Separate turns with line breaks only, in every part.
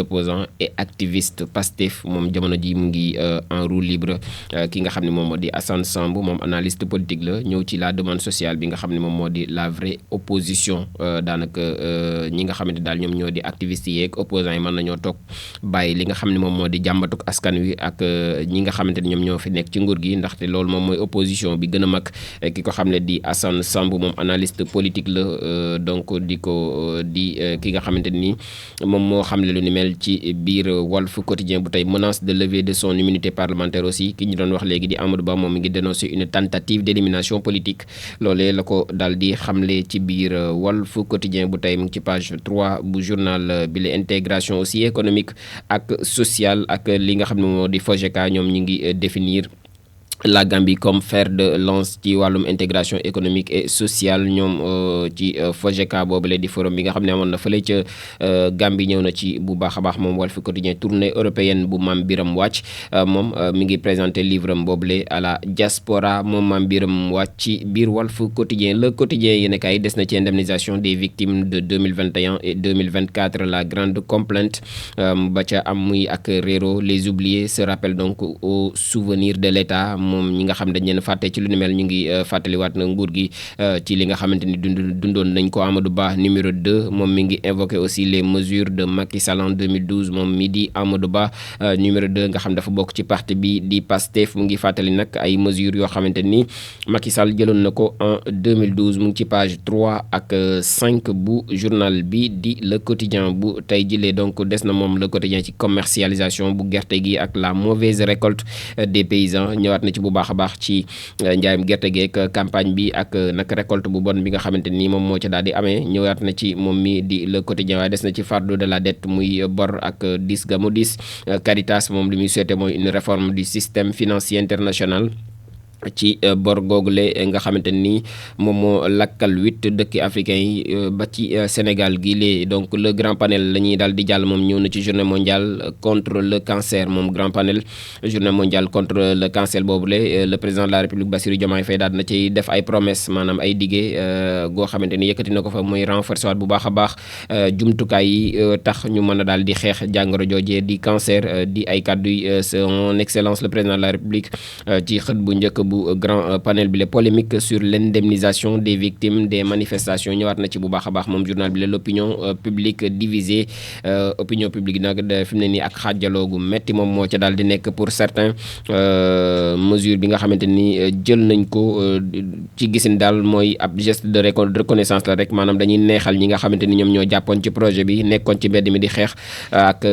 opposant et activiste Pastef moom jamono ji mu ngi en roue libre ki nga xam ne moom moo di Assane Samb moom analyste politique la ñëw ci la demande sociale bi nga xam ne moom moo di la vraie opposition daanaka ñi nga xamante daal ñoom ñoo di activistes yeeg opposants yi mën nañoo toog bàyyi li nga xam ne moom moo di jàmbatuk askan wi ak ñi nga xamante ne ñoom ñoo fi nekk ci nguur gi ndaxte loolu moom mooy opposition bi gën a mag ki ko xam ne di Assane Samb moom analyste politique la donc di ki nga xamante ni moom moo xam ne lu ni mel ci biir Walf Quotidien bu tey menace de levée de son immunité parlementaire aussi ki ñu doon wax léegi di Amadou Ba moom mi ngi dénoncer une tentative d'élimination politique loolee la ko daal di xamle ci biir Walf Quotidien bu tey mu ngi ci page 3 bu journal bi la intégration aussi économique ak sociale ak li nga xam ne moo di FOGECA ñoom ñi ngi définir la Gambie comme fer de lance ci wàllum intégration économique et sociale ñoom ci FOGECA boobule di forum bi nga xam ne amoon na fële ca Gambie ñëw na ci bu baax a baax moom Walf Quotidien tournée européenne bu Mame Biram Wathie moom mi ngi présenté livre am boobule à la diaspora moom Mame Biram Wathie ci biir Walf Quotidien le quotidien yéen a kaay des na ci indemnisation des victimes de 2021 et 2024 la grande complainte ba ca am muy ak réero les oubliés se rappellent donc au souvenir de l'État moom ñi nga xam dañ leen fàtte ci lu ni mel ñu ngi fàttaliwaat na nguur gi ci li nga xamante ni dundoon nañ ko Amadou Ba numéro 2 moom mi ngi invoqué aussi les mesures de Macky Sall en 2012 moom mi di Amadou Ba numéro 2 nga xam dafa bokk ci parti bi di Pastef mu ngi fàttali nag ay mesures yoo xamante ni Macky Sall jëloon na ko en 2012 mu ngi ci page 3 ak 5 bu journal bi di le quotidien bu tey jilee donc des na moom le quotidien ci commercialisation bu gerte gi ak la mauvaise récolte des paysans ñëwaat na ci bu baax a baax ci njaayam gerte geek campagne bi ak nag récolte bu bon bi nga xamante ni moom moo ca daal di amee ñëwaat na ci moom mi di le quotidien waaye des na ci fardeau de la dette muy bor ak dis ga mu dis Caritas moom li muy souhaité mooy une réforme du système financier international ci bor googule nga xamante ni moom moo lakkal 8 dëkki africains yi ba ci Sénégal gi lée donc le grand panel la ñuy daal di jàll moom ñëw na ci journée mondiale contre le cancer moom grand panel journée mondiale contre le cancer boobule le président de la République Bassirou Diomaye Faye daal na ciy def ay promesses maanaam ay diggé goo xamante ni yëkkati na ko fa muy renforcer waat bu baax a baax jumtukaay yi tax ñu mën a daal di xeex jàngoro joojee di cancer di ay kàddu son excellence le président de la République ci xët bu njëkk bu grand panel bi la polémique sur l'indemnisation des victimes des manifestations ñëwaat na ci bu baax a baax moom journal bi la l'opinion publique divisée opinion publique nag fi mu ne nii ak xaajaloogu metti moom moo ca daal di nekk pour certains mesure bi nga xamante ni jël nañ ko ci gisin daal mooy ab geste de reconnaissance la rek maanaam dañuy neexal ñi nga xamante ni ñoom ñoo jàppoon ci projet bi nekkoon ci mbedd mi di xeex ak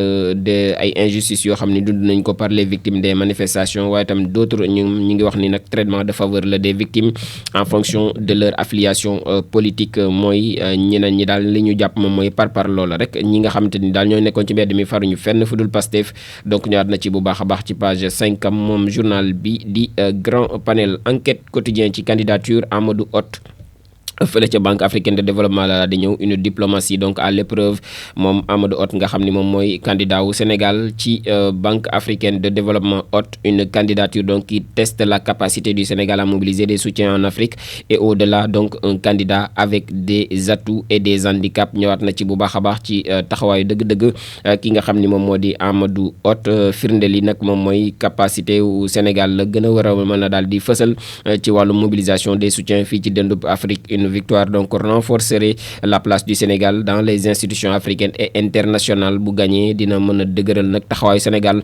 ay injustices yoo xam ni dund nañ ko par les victimes des manifestations waaye tam d'autres ñu ngi wax ni nag traitement de faveur la des victimes en fonction de leur affiliation politique mooy ñeneen ñi daal li ñu jàpp moom mooy par loola rek ñi nga xamante ni daal ñooy nekkoon ci mbedd mi faruñu fenn fu dul Pastef donc ñëwaat na ci bu baax a baax ci page 5 am moom journal bi di grand panel enquête quotidien ci candidature Amadou Hott fële ca Banque africaine de développement la di ñëw une diplomatie donc à l'épreuve moom Amadou Hott nga xam ni moom mooy candidat wu Sénégal ci Banque africaine de développement Hott une candidature donc qui teste la capacité du Sénégal à mobiliser des soutiens en Afrique et au-delà donc un candidat avec des atouts et des handicaps ñëwaat na ci bu baax a baax ci taxawaayu dëgg-dëgg ki nga xam ni moom moo di Amadou Hott firnde li nag moom mooy capacité wu Sénégal la gën a war a mën a daal di fësal ci wàllu mobilisation des soutiens fii ci dëndub Afrique victoire donc renforcerait la place du Sénégal dans les institutions africaines et internationales bu gagné dina mën a dëgëral nag taxawaayu Sénégal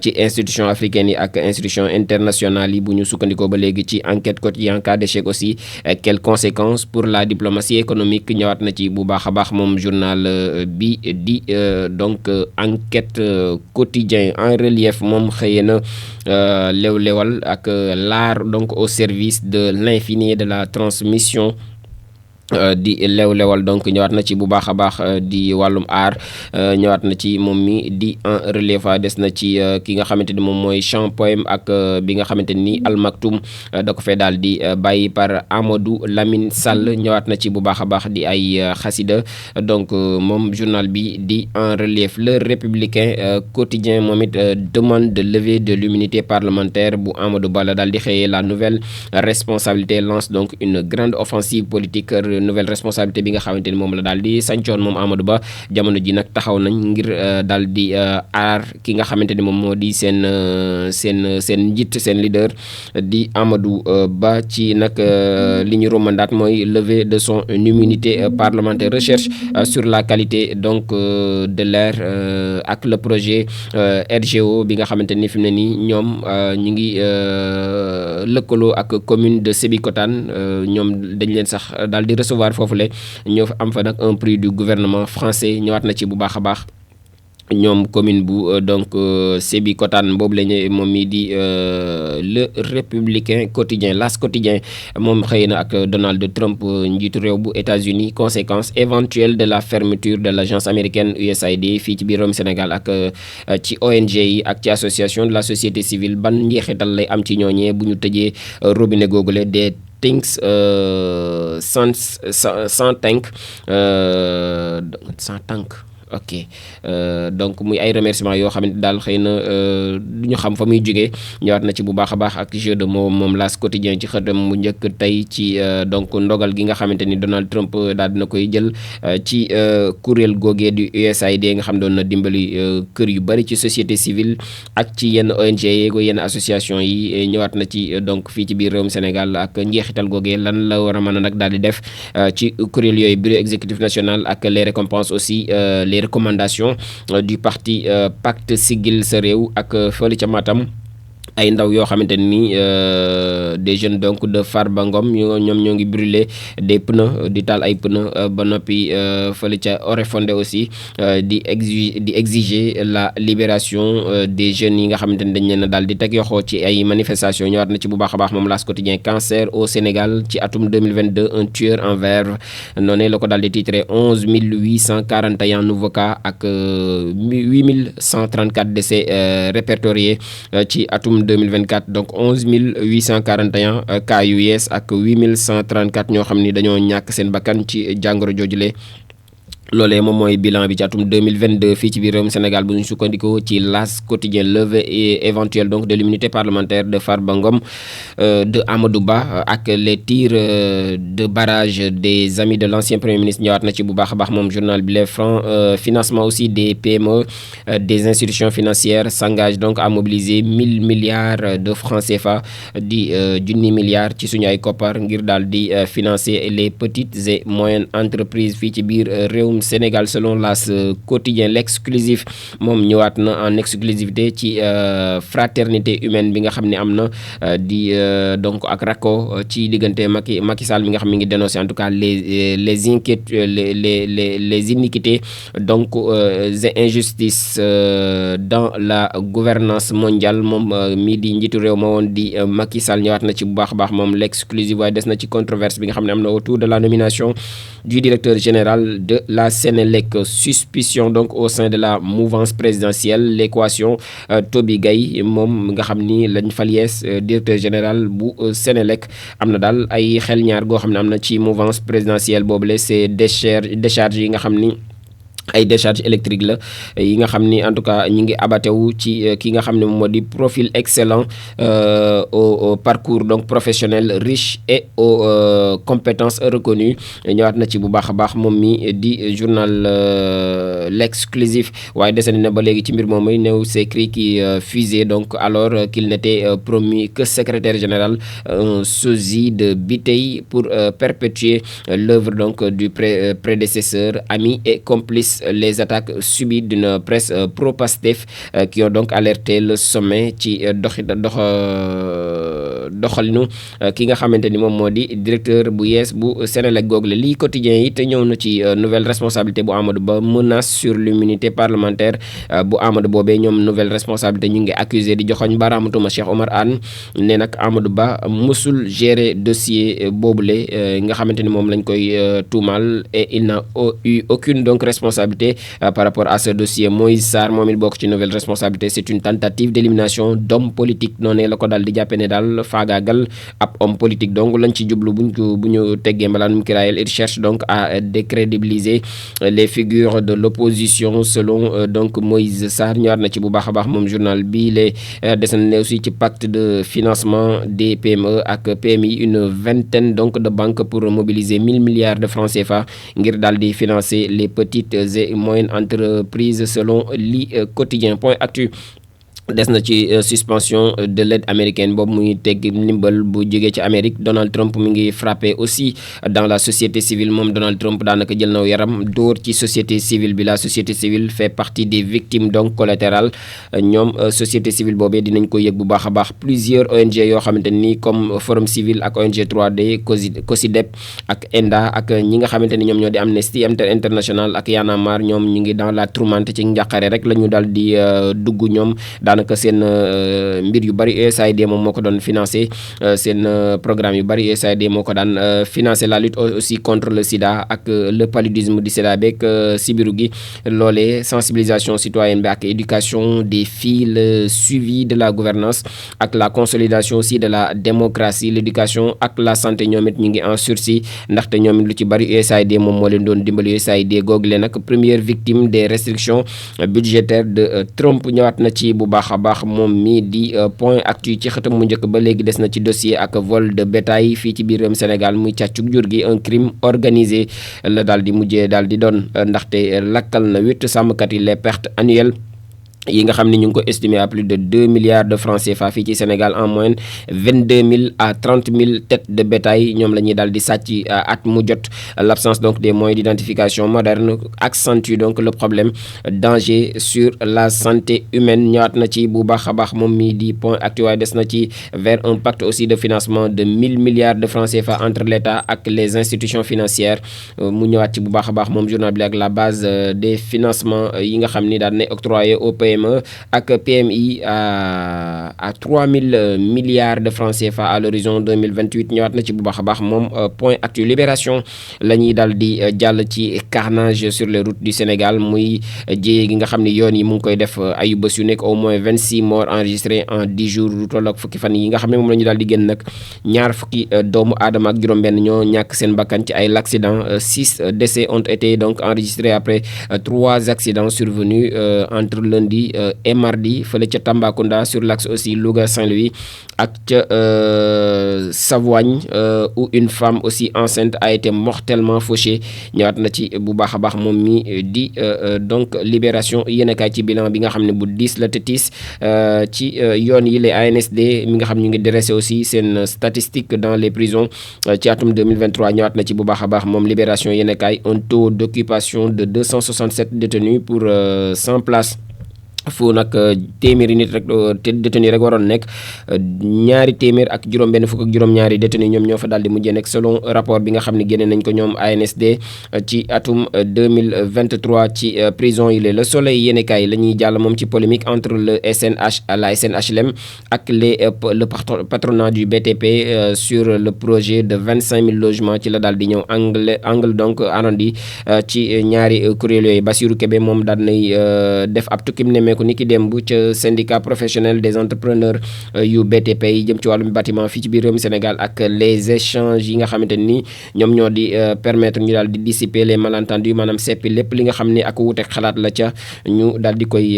ci institutions africaines yi ak institutions internationales yi bu ñu sukkandikoo ba léegi ci enquête quotidien cas d'échec aussi quelles conséquences pour la diplomatie économique ñëwaat na ci bu baax a baax moom journal bi di donc enquête quotidien en relief moom xëyee na lew-lewal ak l'art donc au service de l'infini et de la transmission di lew-lewal donc ñëwaat na ci bu baax a baax di wàllum aar ñëwaat na ci moom mi di en relief des na ci ki nga xamante ni moom mooy chant poème ak bi nga xamante ni Al Maktoum da ko fee daal di bàyyi par Amadou Lamine Sall ñëwaat na ci bu baax a baax di ay xasida donc moom journal bi di en relief le républicain quotidien moom it demande de levée de l'immunité parlementaire bu Amadou Ba la daal di xëyee la nouvelle responsabilité lance donc une grande offensive politique nouvelle responsabilité bi nga xamante ni moom la daal di sancoon moom Amadou Ba jamono ji nag taxaw nañ ngir daal di aar ki nga xamante ni moom moo di seen njiit seen leader di Amadou Ba ci nag li ñu romandaat mooy levée de son immunité parlementaire, recherche sur la qualité donc de l'air ak le projet RGO bi nga xamante ni fi mu ne nii ñoom ñu ngi lëkkaloo ak commune de Sébikotane ñoom dañ leen sax daal di recevoir foofule ñoo am fa nag un prix du gouvernement français ñëwaat na ci bu baax a baax. ñoom commune bu donc Sébikotane boobu la ñu moom mii di le républicain quotidien L'As quotidien moom xëy na ak Donald Trump njiitu réew bu États-Unis conséquences éventuelles de la fermeture de l'agence américaine USAID fii ci biir réewum Sénégal ak ci ONG yi ak ci association de la société civile ban njeexital lay am ci ñooñee bu ñu tëjee robinet googule des things sans tank ok donc muy ay remerciements yoo xamante daal xëy na du ñu xam fa muy jógee ñëwaat na ci bu baax a baax ak jeu de mots moom L'As quotidien ci xëtam mu njëkk tey ci donc ndogal gi nga xamante ni Donald Trump daal dina koy jël ci kuréel googee du USAID nga xam doon na dimbali kër yu bari ci société civile ak ci yenn ONG yeego yenn association yi ñëwaat na ci donc fii ci biir réewum Sénégal ak njeexital googee lan la war a mën a nag daal di def ci kuréel yooyu bureau exécutif national ak les récompenses aussi les recommandations du parti Pacte Siggil Sa Réew ak fële ca Matam ay ndaw yoo xamante ni des jeunes donc de Farba Ngom ñoom ñoo ngi brûler des pneus di taal ay pneus ba noppi fële ca Oréfondé aussi di exiger la libération des jeunes yi nga xamante ni dañ leen a daal di teg yoxoo ci ay manifestations ñëwaat na ci bu baax a baax moom L'As quotidien cancer au Sénégal ci atum 2022 un tueur en verve noonu la ko daal di titré 11 841 nouveaux cas ak 8134 décès répertoriés ci atum 2024 donc 11 841 cas yu yees ak 8134 ñoo xam ni dañoo ñàkk seen bakkan ci jàngoro joojule loolee moom mooy bilan bi ci atum 2022 fii ci biir réewum Sénégal bu ñu sukkandikoo ci L'As quotidien levée éventuelle donc de l'immunité parlementaire de Farba Ngom de Amadou Ba ak les tirs de barrage des amis de l'ancien premier ministre ñëwaat na ci bu baax a baax moom journal bi Les Francs financement aussi des PME des institutions financières s'engagent donc à mobiliser 1000 milliards de francs CFA di junni milliards ci suñu ay koppar ngir daal di financer les petites et moyennes entreprises fii ci biir réewum Sénégal selon L'As quotidien l'exclusif moom ñëwaat na en exclusivité ci fraternité humaine bi nga xam ne am na di donc ak rako ci diggante Macky Sall mi nga xam ne ngi dénoncer en tout cas les iniquités donc et injustices dans la gouvernance mondiale moom mii di njiitu réew ma woon di Macky Sall ñëwaat na ci bu baax a baax moom l'exclusif waaye des na ci controverse bi nga xam ne am na autour de la nomination du directeur général de la Sénélec, suspicion donc au sein de la mouvance présidentielle, l'équation Toby Gaye moom nga xam ni lañ fal yees directeur général bu Sénélec am na daal ay xel ñaar goo xam ne am na ci mouvance présidentielle boobule c'est décharge yi nga xam ni ay décharge électrique la yi nga xam ni en tout cas ñi ngi abatté wu ci ki nga xam ne moom moo di profil excellent au parcours donc professionnel riche et aux compétences reconnues ñëwaat na ci bu baax a baax moom mi di journal l'exclusif waaye desandi na ba léegi ci mbir moom mooy néew s'écrit qui fusait donc alors qu'il n'était promu que secrétaire général un sosie de Biteye pour perpétuer l'œuvre donc du prédécesseur ami et complice les attaques subies d'une presse pro-Pastef qui ont donc alerté le sommet ci doxalinu ki nga xamante ni moom moo di directeur bu yees bu Sénélec google lii quotidien yi te ñëw na ci nouvelle responsabilité bu Amadou Ba menace sur l'immunité parlementaire bu Amadou boobee ñoom nouvelle responsabilité ñu ngi accusé di joxoñ baaraamutuma Cheikh Omar Anne ne nag Amadou Ba musul gérer dossier boobule nga xamante ni moom lañ koy tuumal et il n'a eu aucune donc responsabilité par rapport à ce dossier. Moïse Sarr moom it bokk ci nouvelle responsabilité c'est une tentative d'élimination d'hommes politiques noonu la ko daal di jàppe ne daal faagaagal ab homme politique donc lañ ci jublu bu ñu teggee mbalaanum kiraayel. Il cherche donc à décrédibiliser les figures de l'opposition selon donc Moïse Sarr. ñëwaat na ci bu baax a baax moom journal bi les descend aussi ci pacte de financement des PME ak PMI, une vingtaine donc de banques pour mobiliser 1000 milliards de francs CFA ngir daal di financer les petites et moyennes entreprises selon li quotidien. Point actu des na ci suspension de l'aide américaine boobu muy tegg ndimbal bu jógee ci Amérique. Donald Trump mi ngi frappé aussi dans la société civile. moom Donald Trump daanaka jël naw yaram dóor ci société civile bi. La société civile fait partie des victimes donc collatérales. ñoom société civile boobee dinañ ko yëg bu baax a baax. Plusieurs ONG yoo xamante ni comme Forum Civil ak ONG 3D COSIDEP ak ENDA ak ñi nga xamante ni ñoom ñoo di Amnesty International ak Y'en a marre ñoom ñu ngi dans la tourmente ci njàqare rek la ñu daal di dugg ñoom. daanaka seen mbir yu bari USAID moom moo ko doon financé seen programme yu bari USAID moo ko daan financé. La lutte aussi contre le sida ak le paludisme du sida beeg sibiru gi loolee sensibilisation citoyenne bi ak éducation des filles, le suivi de la gouvernance ak la consolidation aussi de la démocratie, l'éducation ak la santé ñoom it ñu ngi en sursis ndaxte ñoom it lu ci bari USAID moom moo leen doon dimbali. USAID google nag première victime des restrictions budgétaires de Trump. ñëwaat na ci bu baax a baax moom mi di point actu ci xëtam mu njëkk ba. léegi des na ci dossier ak vol de bétail fii ci biir réewum Sénégal muy càccug jur gi. un crime organisé la daal di mujjee daal di doon ndaxte lakkal na 8 sàmmkat yi les pertes annuelles yi nga xam ne ñu ngi ko estimé à plus de 2 milliards de francs CFA fii ci Sénégal. en moyenne 22 000 à 30 000 têtes de bétail ñoom la ñuy daal di sàcc at mu jot. l'absence donc des moyens d'identification moderne accentue donc le problème. danger sur la santé humaine. ñëwaat na ci bu baax a baax moom mii di point actu waaye des na ci vers un pacte aussi de financement de 1000 milliards de francs CFA entre l'État ak les institutions financières. mu ñëwaat ci bu baax a baax moom journal bi ak la base des financements yi nga xam ni daal ne octroyé au PME ak PMI à 3000 milliards de francs CFA à l'horizon 2028. ñëwaat na ci bu baax a baax moom point actu. Libération la ñuy dal di jàll ci carnage sur les routes du Sénégal muy jéye gi nga xam ne yoon yi mu ngi koy def ayu bés yu nekk. au moins 26 morts enregistrés en 10 jours lu toll ak fukki fan yi nga xam ne moom la ñu daal di génn nag ñaar fukki doomu aadama ak juróom-benn ñoo ñàkk seen bakkan ci ay accident. 6 décès ont été donc enregistrés après 3 accidents survenus entre lundi et mardi fële ca Tambacounda sur l'axe aussi Louga Saint-Louis ak ca Savoigne où une femme aussi enceinte a été mortellement fauchée. ñëwaat na ci bu baax a baax moom mi di donc Libération yéenekaay ci bilan bi nga xam ne bu diis la te tiis ci yoon yi les ANSD mi nga xam ñu ngi dressé aussi seen statistique dans les prisons ci atum 2023. ñëwaat na ci bu baax a baax moom Libération yéenekaay un taux d'occupation de 267 détenus pour 100 places. fu nag téeméeri nit rek détenu rek waroon nekk ñaari téeméer ak juróom-benn fukk ak juróom-ñaari détenu ñoom ñoo fa daal di mujjee nekk selon rapport bi nga xam ne génne nañ ko ñoom ANSD ci atum 2023 ci prison yi Le Soleil yéenekaay la ñuy jàll moom ci polémique entre le SNH la SNHLM ak le patronat du BTP sur le projet de 25 000 logements ci la daal di ñëw angle donc arrondi ci ñaari kuréel yooyu. Bassirou Kébé moom daal nay def ab tukkim ne ko ni ki démb ca syndicat professionnel des entrepreneurs yu BTP yi jëm ci wàllum bâtiment fii ci biir réewum Sénégal ak les échanges yi nga xamante ni ñoom ñoo di permettre ñu daal di dissiper les malentendus maanaam seppi lépp li nga xam ne ak wuuteeg xalaat la ca ñu daal di koy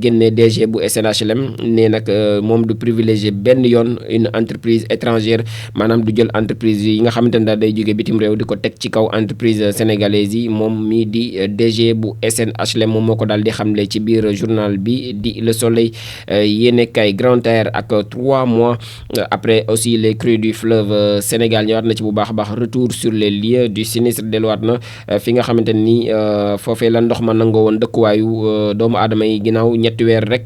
génne. DG bu SNHLM nee nag moom du privilégier benn yoon une entreprise étrangère maanaam du jël entreprise yi nga xamante ne daal day jóge bitim réew di ko teg ci kaw entreprise sénégalaise yi. moom mii di DG bu SNHLM moom moo ko daal di xamle ci biir journal bi di Le Soleil yéenekaay Grand Air ak 3 mois après aussi les crues du fleuve Sénégal ñëwaat na ci bu baax a baax retour sur les lieux du sinistre delluwaat na fi nga xamante ni foofee la ndox ma nangoo woon dëkkuwaayu doomu aadama yi ginnaaw ñetti weer rek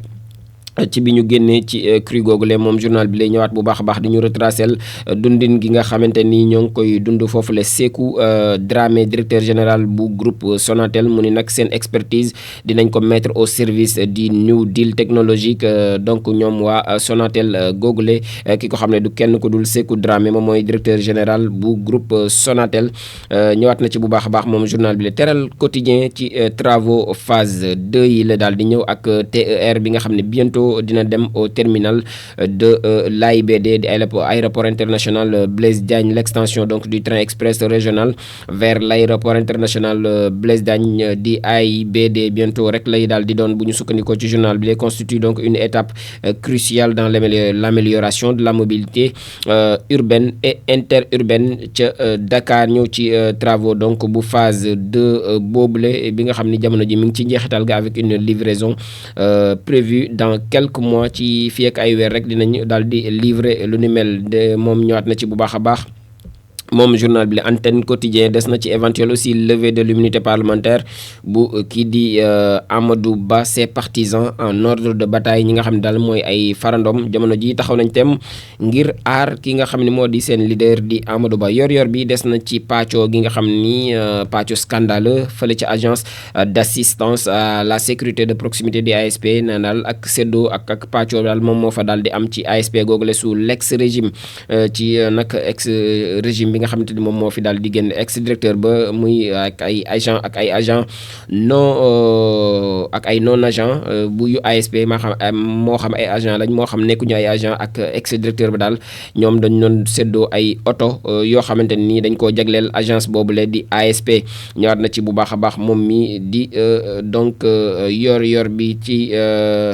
ci bi ñu génnee ci crue googule. moom journal bi lay ñëwaat bu baax a baax di ñu retracel dundin gi nga xamante ni ñoo ngi koy dund foofu le Sékou Dramé directeur général bu groupe Sonatel mu ni nag seen expertise dinañ ko mettre au service du New Deal technologique. donc ñoom waa Sonatel googule ki ko xam ne du kenn ku dul Sékou Dramé moom mooy directeur général bu groupe Sonatel. ñëwaat na ci bu baax a baax moom journal bi la teral quotidien ci travaux phase 2 yi la daal di ñëw ak TER bi nga xam ne bientôt bientôt dina dem au terminal de l'AIBD di aéroport international Blaise Diagne, l'extension donc du train express régional vers l'aéroport international Blaise Diagne di AIBD bientôt rek lay daal di doon bu ñu sukkandikoo ci journal bi constitue donc une étape cruciale dans l'amélioration de la mobilité urbaine et interurbaine ca Dakar. ñëw ci travaux donc bu phase 2 boobule bi nga xam ni jamono ji mi ngi ci njeexital ga avec une livraison prévue dans quelques mois. ci fii ak ay weer rek dinañ daal di livrer lu ni mel de moom ñëwaat na ci bu baax a baax. moom journal bi la Antenne Quotidien des na ci éventuel aussi levée de l'immunité parlementaire bu kii di Amadou Ba, ses partisans en ordre de bataille ñi nga xam ne daal mooy ay farandom jamono ji taxaw nañ tem ngir aar ki nga xam ne moo di seen leader di Amadou Ba. yor bi des na ci pàccoo gi nga xam ni pàccoo scandaleux fële ci agence d'assistance à la sécurité de proximité di ASP na daal ak séddoo ak pàccoo daal moom moo fa daal di am ci ASP googule sous l'ex régime ci nag ex régime bi nga xamante ni moom moo fi daal di génn ex directeur ba muy ak ay agent non agent bu yu ASP moo xam ay agent lañ moo xam nekkuñu ay agent ak ex directeur ba daal ñoom dañ doon séddoo ay oto yoo xamante ni dañ koo jagleel agence boobule di ASP. ñëwaat na ci bu baax a baax moom mi di donc yor bi ci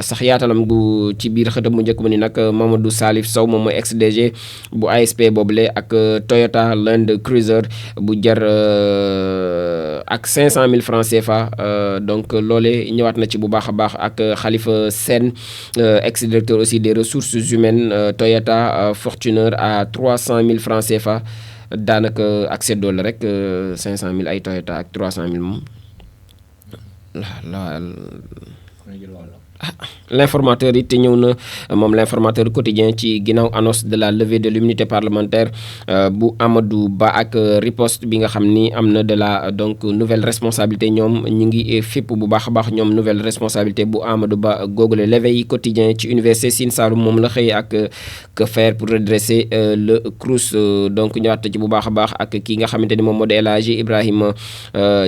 sax yaatalam bu ci biir xëtam mu njëkk mu ni nag Mamadou Salif Sow moom mooy ex DG bu ASP boobule ak Toyota Land Cruiser bu jar ak 500 000 francs CFA donc loolee ñëwaat na ci bu baax a baax ak Khalifa Sène ex directeur aussi des ressources humaines Toyota Fortuner à 300 000 francs CFA daanaka ak seddoo la rek 500 000 ay Toyota ak 300 000 moom l'informateur it ñëw na moom l'informateur quotidien ci ginnaaw annonce de la levée de l'immunité parlementaire bu Amadou Ba ak riposte bi nga xam ni am na de la donc nouvelle responsabilité ñoom ñu ngi fépp bu baax a baax ñoom nouvelle responsabilité bu Amadou Ba googule. l'éveil quotidien ci université Sine Saloum moom la xëy ak que faire pour redresser le Crous donc ñëwaat ci bu baax a baax ak ki nga xamante ni moom moo di El Hadji Ibrahima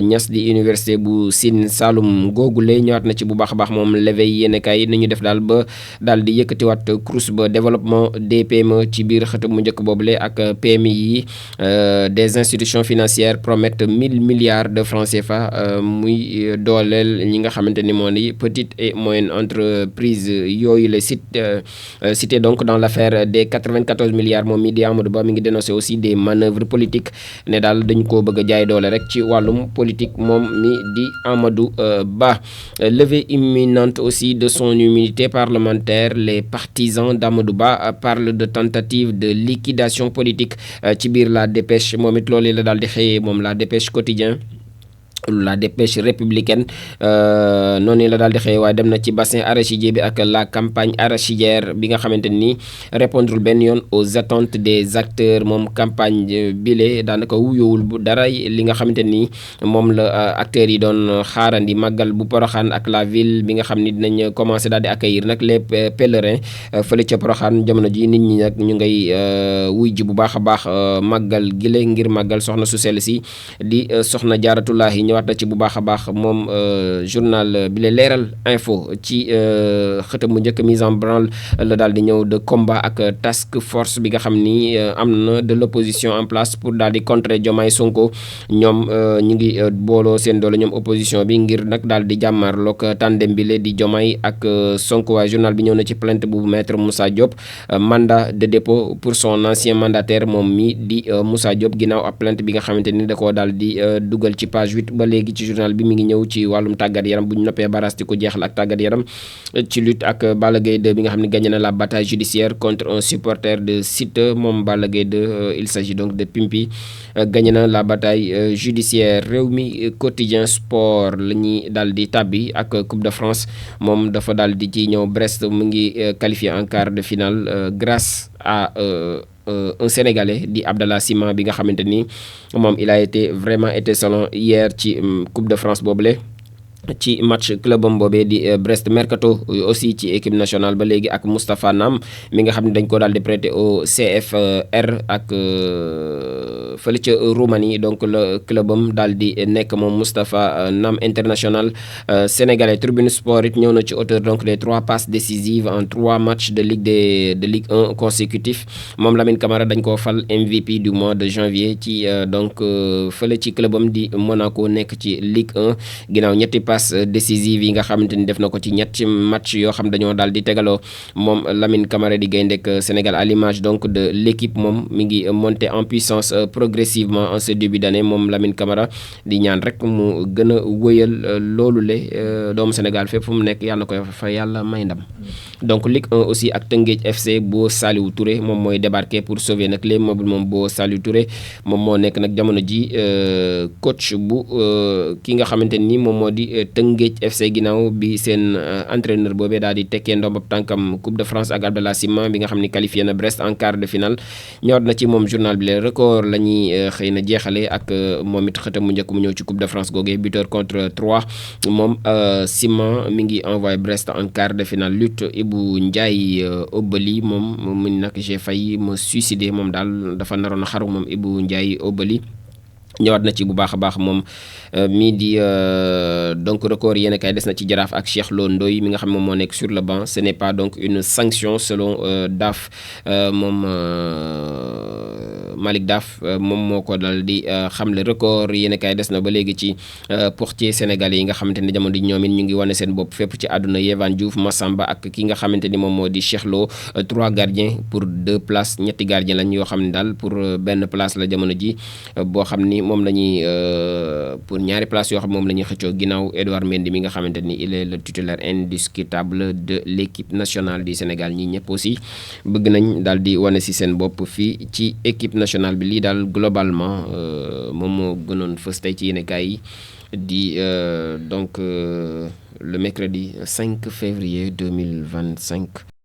Niass di université bu Sine Saloum googule ñëwaat na ci bu baax a baax moom l'éveil yéen kay nañu def daal ba daal di yëkkatiwaat Crous ba développement des PME ci biir xëtam mu njëkk boobule ak PMI yi des institutions financières promettent 1000 milliards de francs CFA muy dooleel ñi nga xamante ni moo di petite et moyenne entreprise yooyu la cité donc dans l'affaire des 94 milliards moom mi di Amadou Ba mi ngi dénoncé aussi des manœuvres politiques ne daal dañu koo bëgg a jaay doole rek ci wàllum politique moom mi di Amadou Ba. Levée imminente aussi de son immunité parlementaire, les partisans d'Amadou Ba parlent de tentative de liquidation politique ci biir la dépêche moom it loolu la daal di xëyee moom la dépêche quotidien la dépêche républicaine noonu la daal di xëy waaye dem na ci bassin arachidier bi ak la campagne arachidière bi nga xamante ni répondre benn yoon aux attentes des acteurs moom campagne bile daanaka wuyowul bu dara li nga xamante ni moom la acteurs yi doon xaarandi màggal bu Porokhane ak la ville bi nga xam ni dinañ commencé daal di accueillir nag les pèlerins fële ca Porokhane jamono ji nit ñi nag ñu ngay wuy ji bu baax a baax màggal gile ngir màggal soxna su sell si di soxna Jaaratullaahi ñëwaat na ci bu baax a baax moom journal bi la Leeral Info ci xëtam bu njëkk mise en branle la daal di ñëw de combat ak task force bi nga xam ni am na de l'opposition en place pour daal di contrer Diomaye Sonko ñoom ñu ngi booloo seen doole ñoom opposition bi ngir nag daal di jàmmarloog tandem bi la di Diomaye ak Sonko. waaye journal bi ñëw na ci plainte bu maître Moussa Diop mandat de dépôt pour son ancien mandataire moom mi di Moussa Diop ginnaaw ab plainte bi nga xamante ni da koo daal di dugal ci page 8 ba léegi ci journal bi mi ngi ñëw ci wàllum tàggat yaram bu ñu noppee barasti ko jeexal ak tàggat yaram ci lutte ak Balla Gaye 2 bi nga xam ne gagné na la bataille judiciaire contre un supporter de Siteu moom Balla Gaye 2 il s'agit donc de Pimpi gagné na la bataille judiciaire. Rewmi quotidien sport la ñuy daal di tàbbi ak Coupe de France moom dafa daal di ci ñëw Brest mu ngi qualifié en quart de finale grâce à un Sénégalais di Abdallah Sima bi nga xamante ni moom il a été vraiment étincelant hier ci Coupe de France boobule ci match clubam boobee di Brest. Mercato aussi ci équipe nationale ba léegi ak Moustapha Nam mi nga xam ne dañ ko daal di prêter au CFR ak fële ca Roumanie donc le clubam daal di nekk moom Moustapha Nam international sénégalais. Tribune Sport it ñëw na ci auteur donc des 3 passes décisives en 3 matchs de Ligue 1 consécutifs moom Lamine Camara dañ koo fal MVP du mois de janvier ci donc fële ci clubam di Monaco nekk ci Ligue 1 ginnaaw ñetti passes décisives yi nga xamante ni def na ko ci ñetti match yoo xam dañoo daal di tegaloo moom Lamine Camara di gayndek Sénégal à l'image donc de l'équipe moom mi ngi monter en puissance progressivement en ce début d'année moom Lamine Camara di ñaan rek mu gën a wëyal loolu le doomu Sénégal fépp fu mu nekk yàlla na koy fa yàlla may ndam. Donc Ligue 1 aussi ak Teungueth FC Bo Saliou Touré moom mooy débarquer pour sauver nag les meubles moom Bo Saliou Touré moom moo nekk nag jamono ji coach bu ki nga xamante ni moom moo di Teungueth FC ginnaaw bi seen entraîneur boobee daal di tekkee ndombab tànkam Coupe de France ak Abdallah Sima bi nga xam ni qualifié na Brest en quart de finale ñëwaat na ci moom journal bi le record la ñuy xëy na jeexale ak moom it xëtam mu njëkk mu ñëw ci Coupe de France googee buteur contre 3 moom Sima mi ngi envoyé Brest en quart de finale lutte Ibou Ndiaye Obali moom mu nag j'ai failli me suicider moom daal dafa naroon a xaru moom Ibou Ndiaye Obali ñëwaat na ci bu baax a baax moom mii di donc record yéen kay des na ci Jaraaf ak Cheikh Lo Ndoye mi nga xam moom moo nekk sur le banc ce n'est pas donc une sanction selon Daf moom Malick Daf moom moo ko dal di xamle record yéen kay des na ba léegi ci portier sénégalais yi nga xamante ni jamono di ñoom it ñu ngi wane seen bopp fépp ci àdduna Yehvan Diouf Massamba ak ki nga xamante ni moom moo di Cheikh Lo 3 gardiens pour 2 places ñetti gardiens lañ yoo xam ne daal pour benn place la jamono ji boo xam ni moom la ñuy pour ñaari place yoo xam moom la ñuy xëccoo ginnaaw Edouard Mendy mi nga xamante ni il est le titulaire indiscutable de l'équipe nationale du Sénégal ñi ñëpp aussi bëgg nañ daal di wane ci seen bopp fii ci équipe nationale bi lii daal globalement moom moo gënoon fës tey ci yéenekaay yi di donc le mercredi 5 février 2025